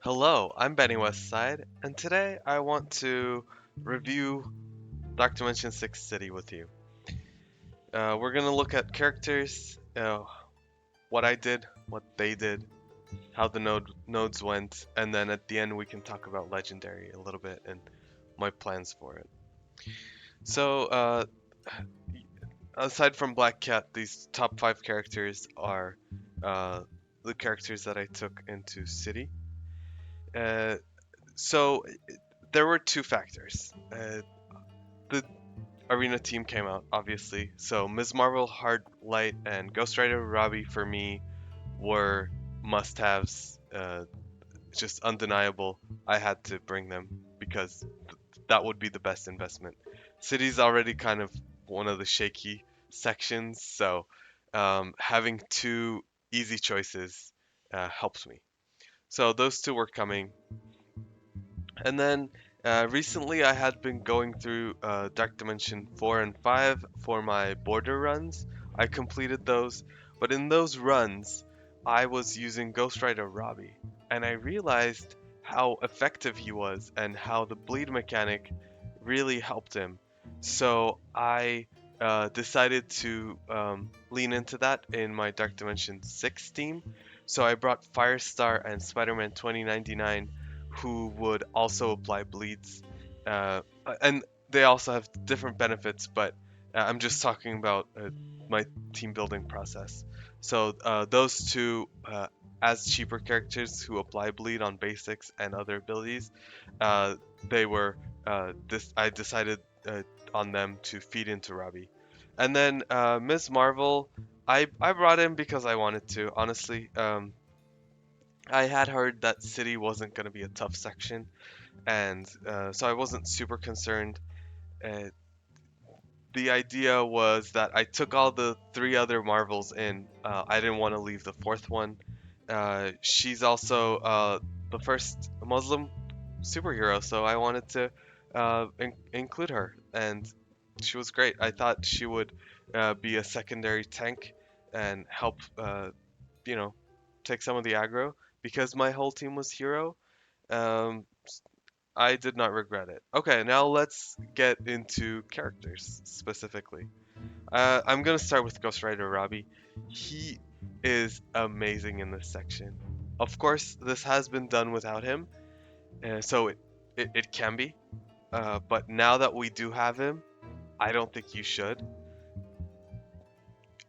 Hello, I'm Benny Westside, and today I want to review Dark Dimension 6 City with you. We're going to look at characters, what I did, what they did, how the nodes went, and then at the end we can talk about Legendary a little bit and my plans for it. So, aside from Black Cat, these top 5 characters are uh, the characters that I took into City. Uh, so, there were two factors. The Arena team came out, obviously. So Ms. Marvel, Hard Light, and Ghost Rider Robbie for me were must-haves. Just undeniable. I had to bring them because that would be the best investment. City's already kind of one of the shaky sections, so having two easy choices helps me. So those two were coming. And then recently, I had been going through Dark Dimension 4 and 5 for my border runs. I completed those, but in those runs, I was using Ghost Rider Robbie, and I realized how effective he was and how the bleed mechanic really helped him. So I decided to lean into that in my Dark Dimension 6 team. So I brought Firestar and SpiderMan 2099 who would also apply bleeds. And they also have different benefits, but I'm just talking about my team building process. So those two, as cheaper characters who apply bleed on basics and other abilities, uh, they were I decided on them to feed into Robbie. And then Ms. Marvel, I brought in because I wanted to. Honestly, I had heard that City wasn't going to be a tough section, and so I wasn't super concerned. Uh, the idea was that I took all the three other Marvels in. I didn't want to leave the fourth one. She's also the first Muslim superhero, so I wanted to include her, and she was great. I thought she would be a secondary tank and help, you know, take some of the aggro because my whole team was hero. Um, I did not regret it. Okay, now let's get into characters specifically. I'm gonna start with Ghost Rider Robbie. He is amazing in this section. Of course, this has been done without him, so it can be. But now that we do have him, I don't think you should.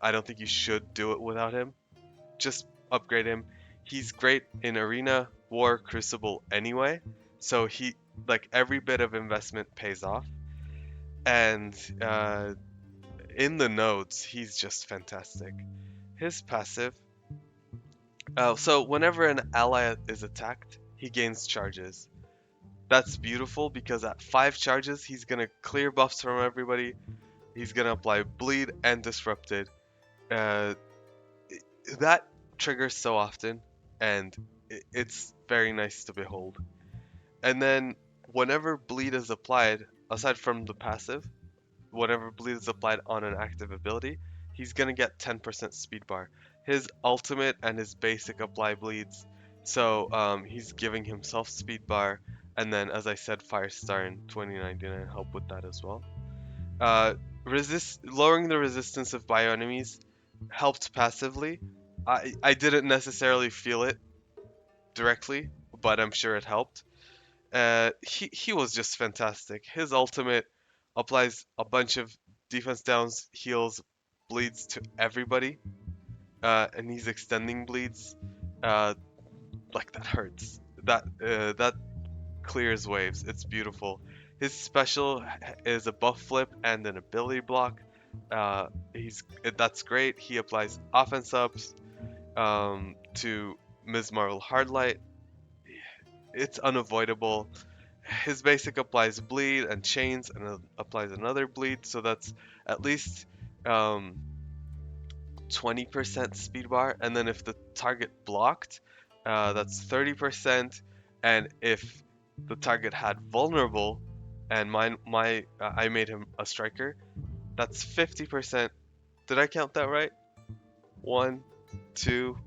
I don't think you should do it without him. Just upgrade him. He's great in Arena, War, Crucible anyway. So like every bit of investment pays off. And in the nodes, he's just fantastic. His passive. So whenever an ally is attacked, he gains charges. That's beautiful because at 5 charges, he's gonna clear buffs from everybody. He's gonna apply bleed and disrupted. Uh, that triggers so often, and it's very nice to behold. And then whenever bleed is applied, aside from the passive, whenever bleed is applied on an active ability, he's gonna get 10% speed bar. His ultimate and his basic apply bleeds, so he's giving himself speed bar, and then as I said, Firestar and 2099 help with that as well. Uh, lowering the resistance of bio enemies helped passively. I didn't necessarily feel it directly, but I'm sure it helped. He was just fantastic. His ultimate applies a bunch of defense downs, heals, bleeds to everybody, and he's extending bleeds. Uh, like that hurts. That clears waves. It's beautiful. His special is a buff flip and an ability block. He's That's great. He applies offense ups to Ms. Marvel Hardlight. It's unavoidable. His basic applies bleed and chains and applies another bleed, so that's at least um, 20% speed bar. And then if the target blocked, that's 30%. And if the target had vulnerable, and I made him a striker, that's 50%. Did I count that right? One, two,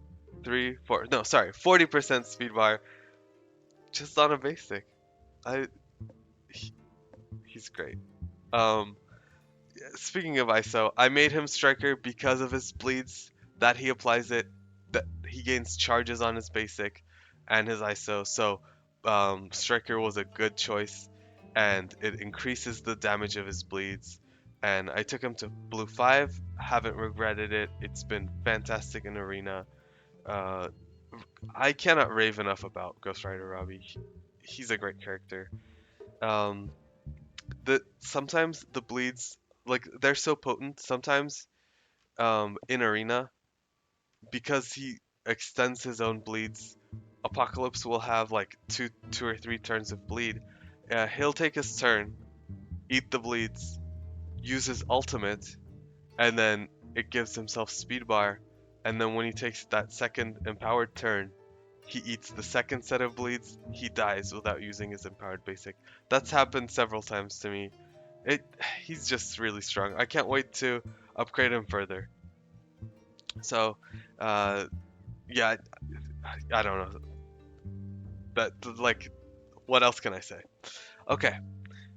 three, four. No, sorry, 40% speed bar. just on a basic. I he, he's great. Um, Speaking of ISO, I made him striker because of his bleeds that he applies it. That he gains charges on his basic and his ISO. So striker was a good choice, and it increases the damage of his bleeds. And I took him to blue 5. Haven't regretted it. It's been fantastic in arena. Uh, I cannot rave enough about Ghost Rider Robbie. He's a great character. Um, sometimes the bleeds, like, they're so potent. Sometimes in arena, because he extends his own bleeds, Apocalypse will have like two or three turns of bleed. He'll take his turn, eat the bleeds, use his ultimate, and then it gives himself speed bar. And then when he takes that second empowered turn, he eats the second set of bleeds. He dies without using his empowered basic. That's happened several times to me. It He's just really strong. I can't wait to upgrade him further. So, uh, yeah, I don't know. But like, what else can I say? Okay,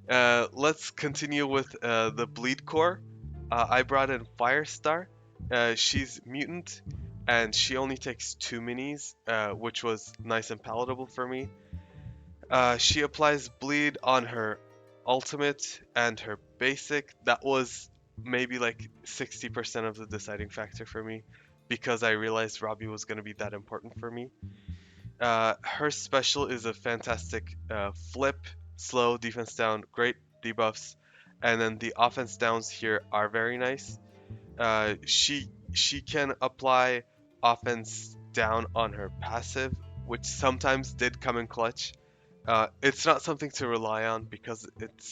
let's continue with the bleed core. I brought in Firestar. She's mutant, and she only takes 2 minis, which was nice and palatable for me. She applies bleed on her ultimate and her basic. That was maybe like 60% of the deciding factor for me because I realized Robbie was going to be that important for me. Her special is a fantastic flip, slow, defense down, great debuffs, and then the offense downs here are very nice. She can apply offense down on her passive, which sometimes did come in clutch. It's not something to rely on because it's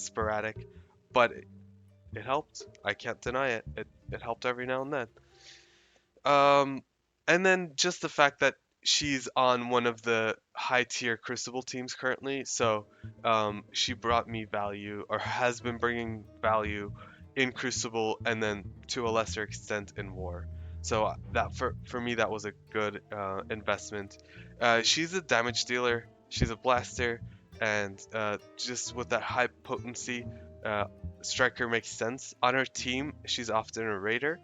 sporadic, but it helped. I can't deny it. It helped every now and then. Um, and then just the fact that she's on one of the high tier Crucible teams currently, so she brought me value or has been bringing value in Crucible and then to a lesser extent in War. So that for me that was a good investment. She's a damage dealer. She's a blaster, and just with that high potency, uh, Striker makes sense. On her team, she's often a raider,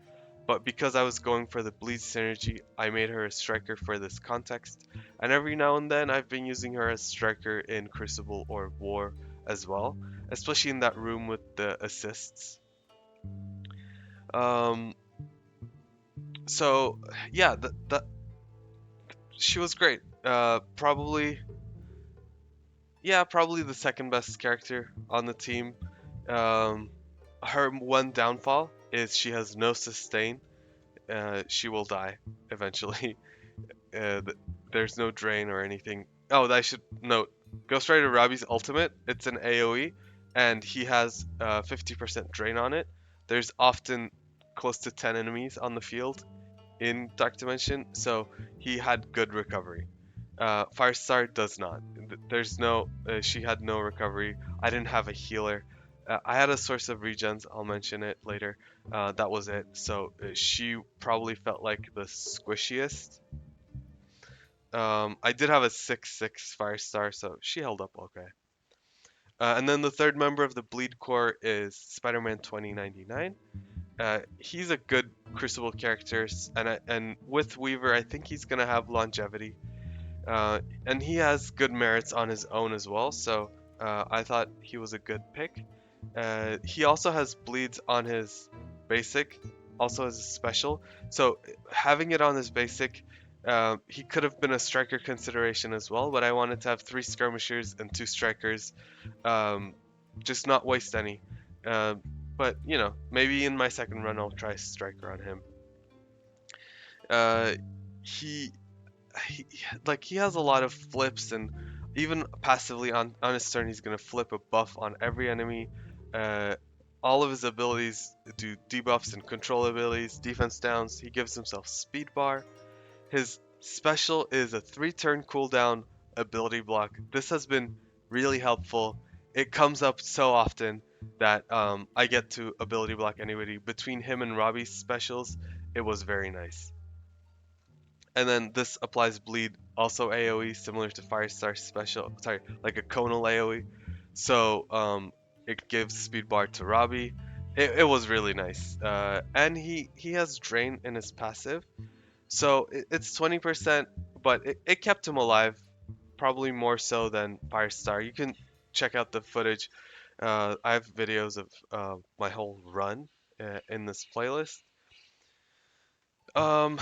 but because I was going for the bleed synergy, I made her a striker for this context. And every now and then, I've been using her as striker in Crucible or War as well, especially in that room with the assists. Um, so yeah, that she was great. Probably the second best character on the team. Um, Her one downfall is she has no sustain. She will die eventually. There's no drain or anything. Oh, I should note, Ghost Rider Robbie's ultimate, it's an AoE, and he has 50% drain on it. There's often close to 10 enemies on the field in Dark Dimension, so he had good recovery. Firestar does not. She had no recovery. I didn't have a healer. I had a source of regens. I'll mention it later. That was it. So she probably felt like the squishiest. I did have a 6/6 Firestar, so she held up okay. And then the third member of the Bleed Core is SpiderMan 2099. He's a good Crucible character, and with Weaver, I think he's gonna have longevity. And he has good merits on his own as well, so I thought he was a good pick. He also has bleeds on his basic, also as a special. So having it on his basic, he could have been a striker consideration as well, but I wanted to have 3 skirmishers and 2 strikers, just not waste any. But maybe in my second run I'll try striker on him. Uh, he he has a lot of flips, and even passively on his turn he's gonna flip a buff on every enemy. Uh, all of his abilities do debuffs and control abilities, defense downs. He gives himself speed bar. His special is a 3-turn cooldown ability block. This has been really helpful. It comes up so often that I get to ability block anybody. Between him and Robbie's specials, it was very nice. And then this applies bleed, also AoE, similar to Firestar special. Sorry, like a conal AoE. So it gives speed bar to Robbie. It was really nice. And he has drain in his passive, so it's 20%, but it kept him alive, probably more so than Firestar. You can check out the footage. I have videos of my whole run in this playlist. Um,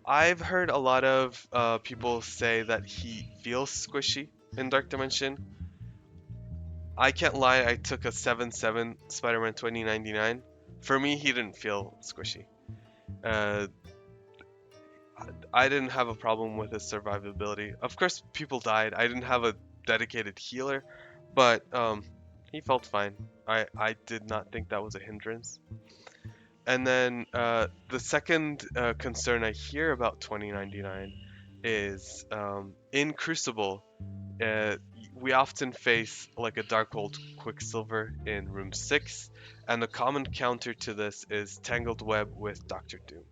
I've heard a lot of people say that he feels squishy in Dark Dimension. I can't lie, I took a 7/7 Spider-Man 2099. For me, he didn't feel squishy. Uh, I didn't have a problem with his survivability. Of course, people died. I didn't have a dedicated healer, but he felt fine. I did not think that was a hindrance. And then the second concern I hear about 2099 is in Crucible, uh, we often face like a Darkhold Quicksilver in Room 6, and the common counter to this is Tangled Web with Doctor Doom.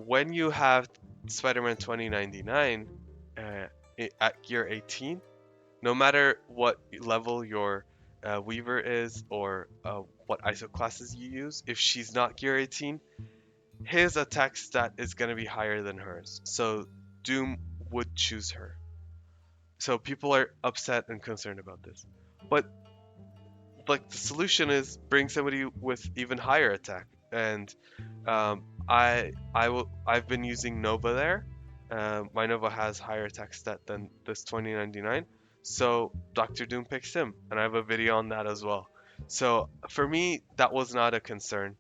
When you have Spider-Man 2099 at gear 18, no matter what level your Weaver is or what ISO classes you use, if she's not gear 18, his attack stat is going to be higher than hers. So Doom would choose her. So people are upset and concerned about this. But like the solution is bring somebody with even higher attack. And I've been using Nova there. My Nova has higher attack stat than this 2099, so Doctor Doom picks him, and I have a video on that as well. So for me, that was not a concern.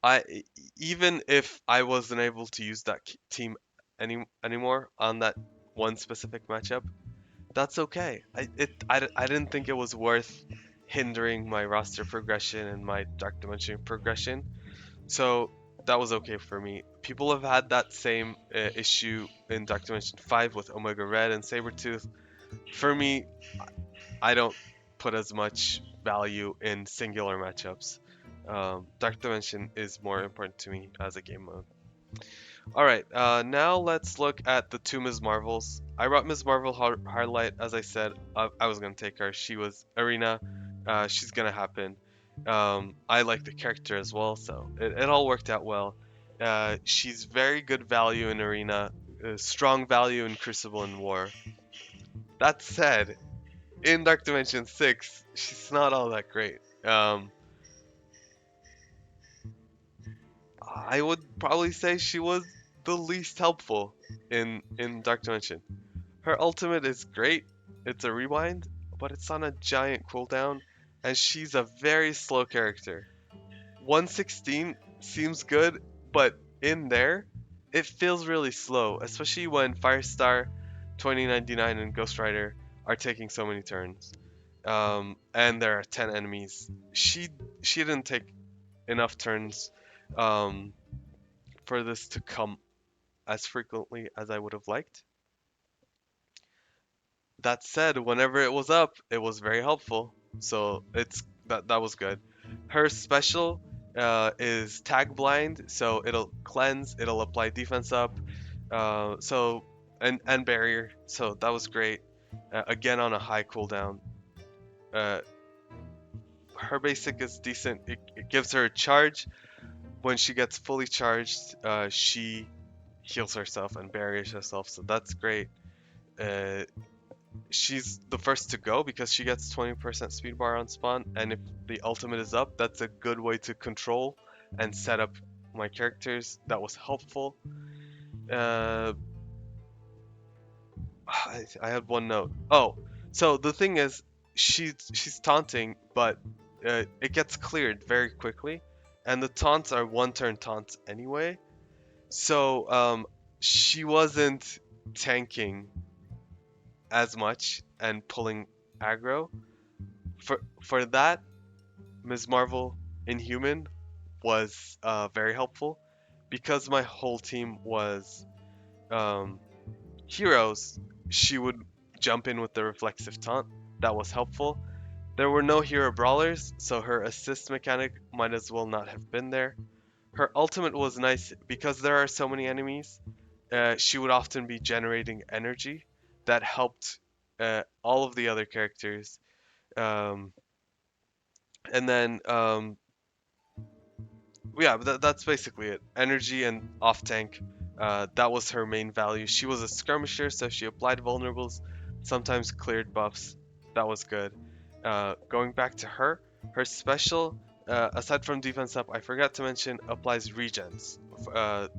I Even if I wasn't able to use that team anymore on that one specific matchup, that's okay. I didn't think it was worth hindering my roster progression and my Dark Dimension progression. So that was okay for me. People have had that same issue in Dark Dimension 5 with Omega Red and Sabretooth. For me, I don't put as much value in singular matchups. Dark Dimension is more important to me as a game mode. Alright, now let's look at the two Ms. Marvels. I brought Ms. Marvel Highlight, as I said, I was going to take her. She was Arena. She's going to happen. I like the character as well, so it all worked out well. She's very good value in Arena, strong value in Crucible and War. That said, in Dark Dimension 6, she's not all that great. I would probably say she was the least helpful in Dark Dimension. Her ultimate is great. It's a rewind, but it's on a giant cooldown, and she's a very slow character. 116 seems good, but in there, it feels really slow, especially when Firestar, 2099, and Ghost Rider are taking so many turns. And there are 10 enemies. She didn't take enough turns um, for this to come as frequently as I would have liked. That said, whenever it was up, it was very helpful. So that was good. Her special is tag blind, so it'll cleanse, it'll apply defense up, and barrier. So that was great. Again on a high cooldown. Uh, Her basic is decent. It gives her a charge. When she gets fully charged, she heals herself and barriers herself. So that's great. Uh, she's the first to go because she gets 20% speed bar on spawn, and if the ultimate is up, that's a good way to control and set up my characters. That was helpful. I had one note. Oh, so the thing is, she's taunting, but it gets cleared very quickly, and the taunts are one-turn taunts anyway. So she wasn't tanking as much and pulling aggro. For that, Ms. Marvel Inhuman was very helpful because my whole team was heroes. She would jump in with the reflexive taunt. That was helpful. There were no hero brawlers, so her assist mechanic might as well not have been there. Her ultimate was nice because there are so many enemies. She would often be generating energy that helped all of the other characters. Um, and then yeah, that's basically it. Energy and off tank. That was her main value. She was a skirmisher, so she applied vulnerables, sometimes cleared buffs. That was good. Going back to her, her special, aside from defense up, I forgot to mention, applies regens.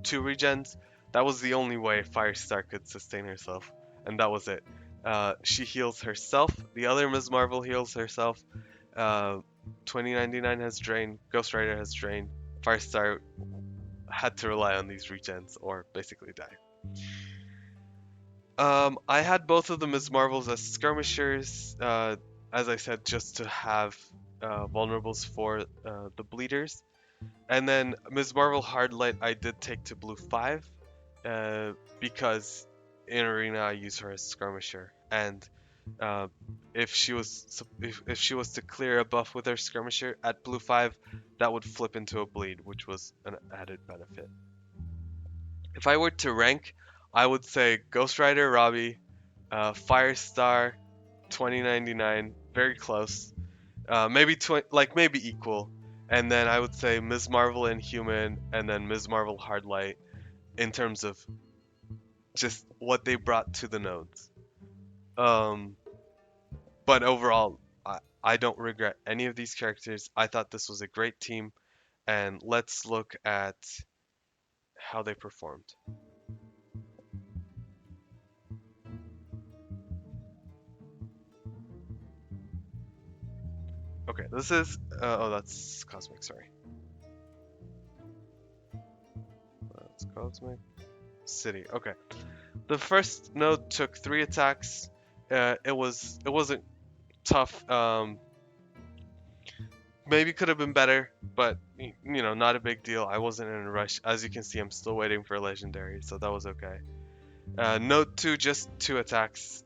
Two regens. That was the only way Firestar could sustain herself, and that was it. She heals herself. The other Ms. Marvel heals herself. Uh, 2099 has drain. Ghost Rider has drain. Firestar had to rely on these regens or basically die. I had both of them as Marvels as skirmishers, as I said, just to have vulnerables for the bleeders. And then Ms. Marvel Hardlight I did take to blue 5 because in Arena I use her as skirmisher. And uh, if she was to clear a buff with her skirmisher at blue 5, that would flip into a bleed, which was an added benefit. If I were to rank, I would say Ghost Rider Robbie, Firestar 2099, very close. Maybe maybe equal. And then I would say Ms. Marvel Inhuman, and then Ms. Marvel Hardlight in terms of just what they brought to the nodes. Um, but overall, I don't regret any of these characters. I thought this was a great team, and let's look at how they performed. Okay, this is oh, that's Cosmic. Sorry, that's Cosmic City. Okay, the first node took 3 attacks. It wasn't tough. Maybe could have been better, but not a big deal. I wasn't in a rush. As you can see, I'm still waiting for legendary, so that was okay. Node 2, just 2 attacks.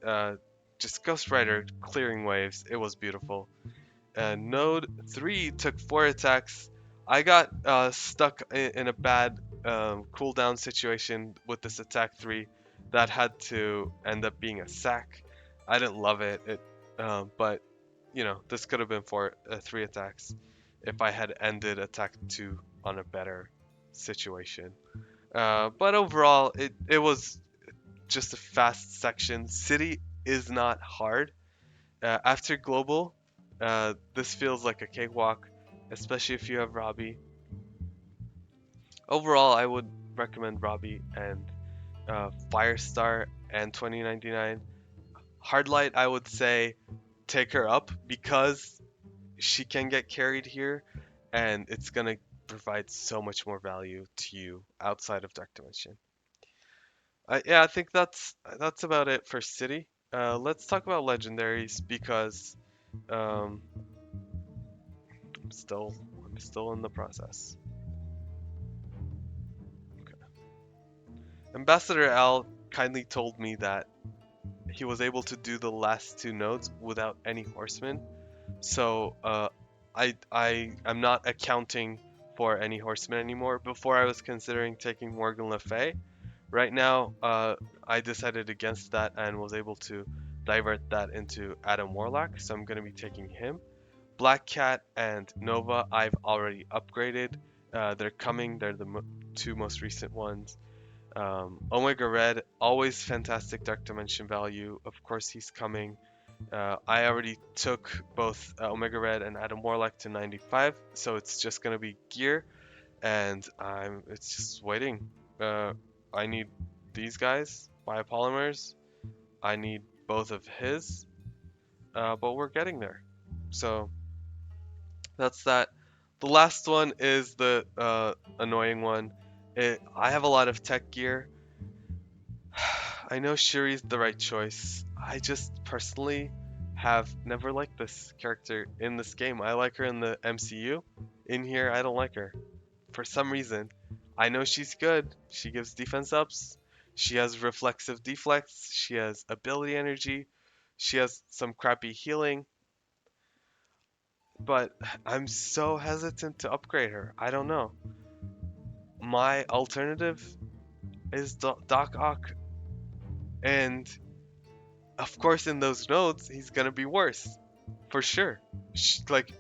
Just Ghost Rider clearing waves. It was beautiful. Node 3 took 4 attacks. I got stuck in a bad cooldown situation with this attack 3 that had to end up being a sack. I didn't love it, but this could have been 3 attacks if I had ended attack 2 on a better situation. But overall, it was just a fast section. City is not hard. After global, this feels like a cakewalk, especially if you have Robbie. Overall, I would recommend Robbie and Firestar and 2099. Hardlight, I would say take her up because she can get carried here, and it's gonna provide so much more value to you outside of Dark Dimension. Yeah, I think that's about it for City. Let's talk about legendaries because um, I'm still I'm still in the process. Ambassador Al kindly told me that he was able to do the last 2 nodes without any horsemen. So I am not accounting for any horsemen anymore. Before I was considering taking Morgan Le Fay. Right now, I decided against that and was able to divert that into Adam Warlock. So I'm going to be taking him. Black Cat and Nova, I've already upgraded. They're coming. They're the 2 most recent ones. Omega Red, always fantastic Dark Dimension value. Of course, he's coming. I already took both Omega Red and Adam Warlock to 95, so it's just gonna be gear, and it's just waiting. I need these guys, biopolymers. I need both of his, but we're getting there. So that's that. The last one is the annoying one. I have a lot of tech gear. I know Shuri's the right choice. I just personally have never liked this character in this game. I like her in the MCU. In here, I don't like her. For some reason. I know she's good. She gives defense ups. She has reflexive deflects. She has ability energy. She has some crappy healing. But I'm so hesitant to upgrade her. I don't know. my alternative is Doc Ock, and of course, in those notes, he's gonna be worse, for sure. Like,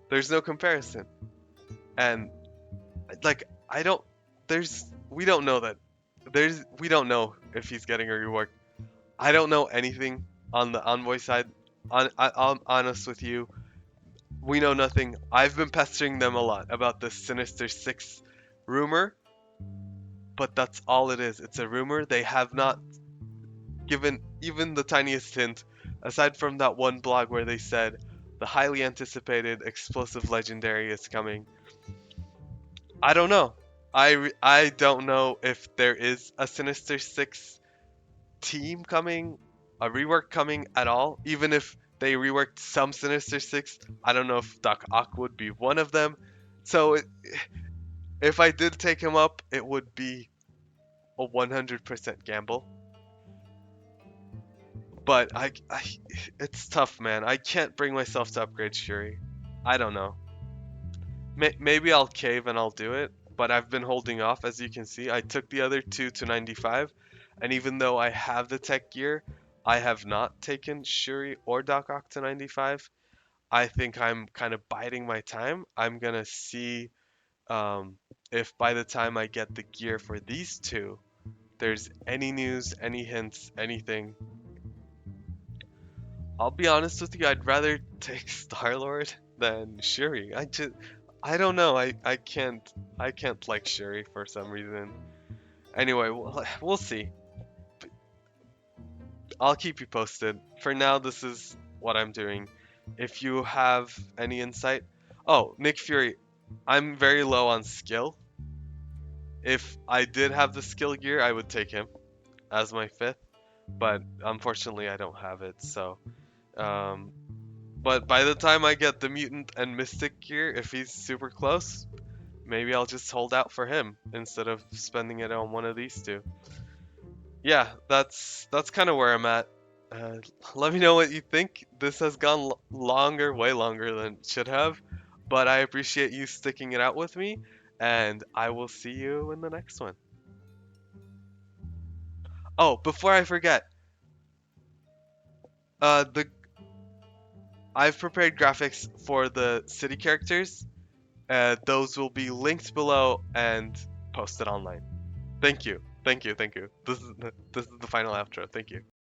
there's no comparison, and like, I don't. There's we don't know that. We don't know if he's getting a rework. I don't know anything on the Envoy side. I'm honest with you. We know nothing. I've been pestering them a lot about this Sinister Six rumor, but that's all it is. It's a rumor. They have not given even the tiniest hint, aside from that one blog where they said the highly anticipated explosive legendary is coming. I don't know. I don't know if there is a Sinister Six team coming, a rework coming at all. Even if they reworked some Sinister Six, I don't know if Doc Ock would be one of them. So if I did take him up, it would be a 100% gamble. But it's tough, man. I can't bring myself to upgrade Shuri. I don't know. Maybe I'll cave and I'll do it, but I've been holding off, as you can see. I took the other two to 95, and even though I have the tech gear, I have not taken Shuri or Doc Ock to 95. I think I'm kind of biding my time. I'm gonna see if by the time I get the gear for these two, there's any news, any hints, anything. I'll be honest with you, I'd rather take Star-Lord than Shuri. I don't know. I can't like Shuri for some reason. Anyway, we'll see. I'll keep you posted. For now, this is what I'm doing. If you have any insight. Oh, Nick Fury. I'm very low on skill. If I did have the skill gear, I would take him as my fifth, but unfortunately I don't have it. So, um, but by the time I get the mutant and mystic gear, if he's super close, maybe I'll just hold out for him instead of spending it on one of these two. Yeah, that's kind of where I'm at. Uh, Let me know what you think. This has gone longer, way longer than it should have, but I appreciate you sticking it out with me, and I will see you in the next one. Oh, before I forget, the I've prepared graphics for the city characters. Those will be linked below and posted online. Thank you, thank you, thank you. This is the final outro. Thank you.